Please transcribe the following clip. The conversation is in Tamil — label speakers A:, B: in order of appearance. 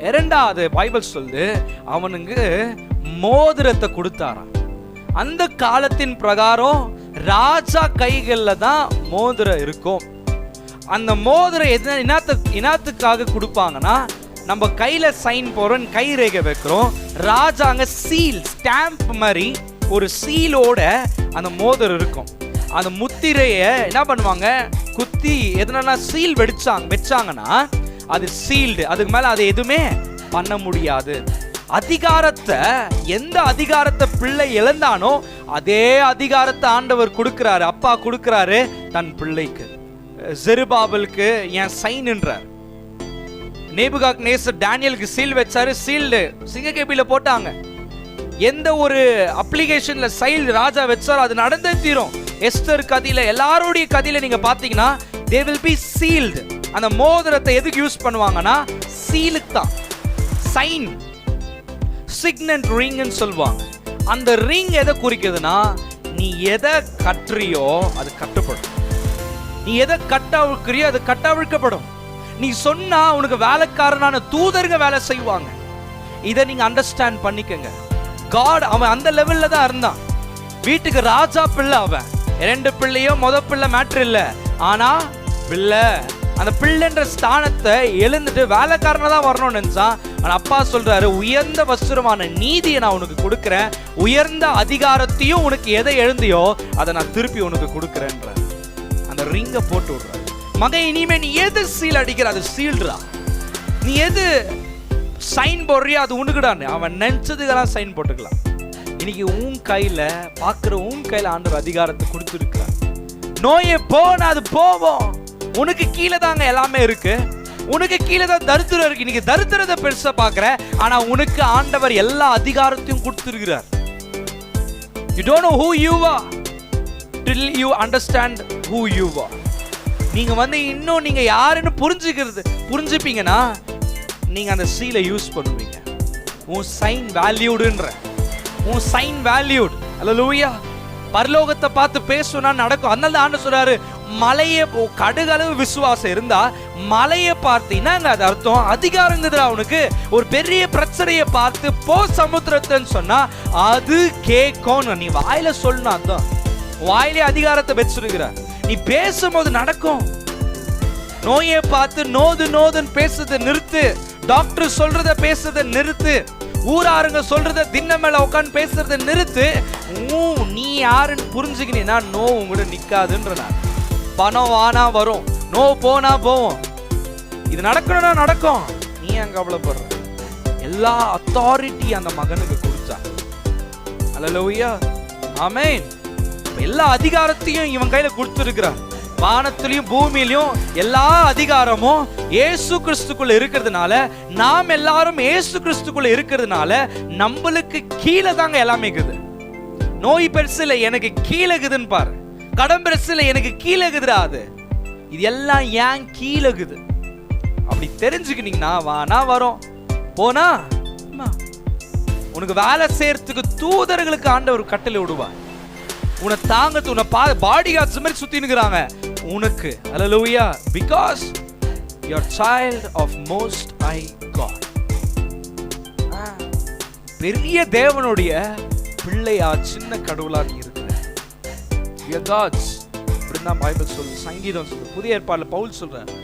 A: இரண்டாவது பைபிள் சொல்லுது அவனுக்கு மோதிரத்தை கொடுத்தாராம். அந்த காலத்தின் பிரகாரம் ராஜா கைகள்ல தான் மோதிரம் இருக்கும். அந்த மோதிரம் இனத்துக்காக கொடுப்பாங்கன்னா, நம்ம கையில சைன் போறோம், கை ரேகை வைக்கிறோம், ராஜாங்க சீல் ஸ்டாம்ப் மாதிரி ஒரு சீலோட அந்த மோதிரம் இருக்கும். அந்த முத்திரைய என்ன பண்ணுவாங்க, குத்தி எதுனா சீல் வச்சாங்கன்னா அது சீல்டு, அதுக்கு மேல அது எதுவுமே பண்ண முடியாது. அதிகாரத்தை, எந்த அதிகாரத்தை பிள்ளை இழந்தானோ அதே அதிகாரத்தை ஆண்டவர் கொடுக்கிறாரு, அப்பா கொடுக்கிறாரு தன் பிள்ளைக்கு. செருபாபலுக்கு என் சைன் என்றார். நேபுகாத்நேசர் டேனியலுக்கு சீல் வச்சாரு, சீல்டு சிங்கக்கேபில போட்டாங்க. எந்த ஒரு அப்ளிகேஷன்ல சைல் ராஜா வச்சாரோ அது நடந்தே தீரும். எஸ்தர் கதையில, எல்லாருடைய கதையில நீங்க பாத்தீங்கன்னா they will be sealed. அந்த மோதிரத்தை எதுக்கு யூஸ் பண்ணுவாங்கன்னா சீலுக்கு தான். சைன், சிக்னட் ரிங்னு சொல்லுவாங்க. அந்த ரிங் எதை குறிக்குதுன்னா, நீ எதை கட்டுறியோ அது கட்டப்படும், நீ எதை கட்டவிழ்க்கிறியோ அது கட்டவிழ்க்கப்படும். நீ சொன்னா உனக்கு வேலைக்காரனான தூதருங்க வேலை செய்வாங்க. இதை நீங்க அண்டர்ஸ்டாண்ட் பண்ணிக்கங்க. காட் அவன் அந்த லெவல்ல தான் இருந்தான். வீட்டுக்கு ராஜா பிள்ளை, அவன் 2 பிள்ளையோ பிள்ளை மேட்ரு இல்லை, ஆனா பிள்ளை, அந்த பிள்ளைன்ற ஸ்தானத்தை எழுந்துட்டு வேலைக்காரனை தான் வரணும்னு நினைச்சான். ஆனா அப்பா சொல்றாரு, உயர்ந்த வஸ்திரமான நீதியை நான் உனக்கு கொடுக்கிறேன், உயர்ந்த அதிகாரத்தையும் உனக்கு எதை எழுந்தியோ அதை நான் திருப்பி உனக்கு கொடுக்கிறேன்ற அந்த ரிங்கை போட்டு விடுறாரு. மகன், இனிமே நீ எது சீல் அடிக்கிற அது சீல்டா, நீ எது சைன் போடுறியோ அது உனக்குடான்னு. அவன் நினைச்சதுக்கெல்லாம் சைன் போட்டுக்கலாம். இன்னைக்கு உன் கையில பாக்குற, உன் கையில ஆண்டவர் அதிகாரத்தை கொடுத்துருக்கிறார். நோயை போனா அது போவோம், உனக்கு கீழே தாங்க எல்லாமே இருக்கு, உனக்கு கீழே தான் தரித்திரம் இருக்கு. இன்னைக்கு தரித்திரத்தை பெருசா பாக்குற, ஆனா உனக்கு ஆண்டவர் எல்லா அதிகாரத்தையும் கொடுத்திருக்கிறார். You don't know who you are till you understand who you are. நீங்க இன்னும் நீங்க யாருன்னு புரிஞ்சுப்பீங்கன்னா நீங்க அந்த சீலை யூஸ் பண்ணுவீங்க. உன் சைன் வேல்யூடுன்ற, உன் சைன் வேல்யூட். அல்லேலூயா. பரலோகத்தை பார்த்து பேசுனா நடக்கும். அதனால ஆண்டவர் சொல்றாரு, மலையை, கடுகளவு விசுவாசம் இருந்தா மலையை பார்த்தீங்கன்னா அது அர்த்தம் அதிகாரங்குதுடா. உனக்கு ஒரு பெரிய பிரச்சனையை பார்த்து போ சமுத்திரத்தைன்னு சொன்னா அது கேட்கும். நீ வாயில சொல்லணும், அதுதான் வாயிலே அதிகாரத்தை வச்சிருக்கிற. நீ பேசும்போது நடக்கும். நோயை பார்த்து நோதுன்னு பேசுறதை நிறுத்து. டாக்டர் சொல்றத பேசுறதை நிறுத்து. ஊராருங்க சொல்றத தின்ன மேல உட்காந்து பேசுறதை நிறுத்து. நீ யாருன்னு புரிஞ்சுக்கினா நோ உங்கள்கிட்ட நிக்காதுன்ற. பணம் வானா வரும், நோ போனா போவோம். இது நடக்கணும்னா நடக்கும். நீ அங்க கவலைப்படுற? எல்லா அத்தாரிட்டி அந்த மகனுக்கு கொடுத்தா. அல்லேலூயா, ஆமென். எல்லா அதிகாரத்தையும் இவன் கையில கொடுத்திருக்கிறான். வானத்திலையும் பூமியிலையும் எல்லா அதிகாரமும் இயேசு கிறிஸ்துக்குள்ள இருக்கிறதுனால, நாம் எல்லாரும் இயேசு கிறிஸ்துக்குள்ள இருக்கிறதுனால நம்மளுக்கு கீழே தாங்க எல்லாமே இருக்குது. நோய் பெருசு இல்லை, எனக்கு கீழே இருக்குதுன்னு பாரு. கடன் பெருசு இல்லை, எனக்கு கீழே இருக்குதுடா. அது இது எல்லாம் ஏன் கீழே இருக்குது அப்படி தெரிஞ்சுக்கிட்டீங்கன்னா வானா வரும், போனா உனக்கு வேலை செய்யறதுக்கு தூதர்களுக்கு ஆண்டவர் கட்டளை விடுவார். உன்னை தாங்கத்து, உன்னை பாடி கார்ட்ஸ் மாதிரி சுத்தி நிற்கிறாங்க உனக்கு. அல்லேலூயா. because you are child of most high God. பெரிய தேவனுடைய பிள்ளையா, சின்ன கடவுளா நீ இருக்கிற. you are God's. அப்படிதான் பைபிள் சொல்லுது, சங்கீதம் சொல்லுது, புதிய ஏற்பாடுல பவுல் சொல்ற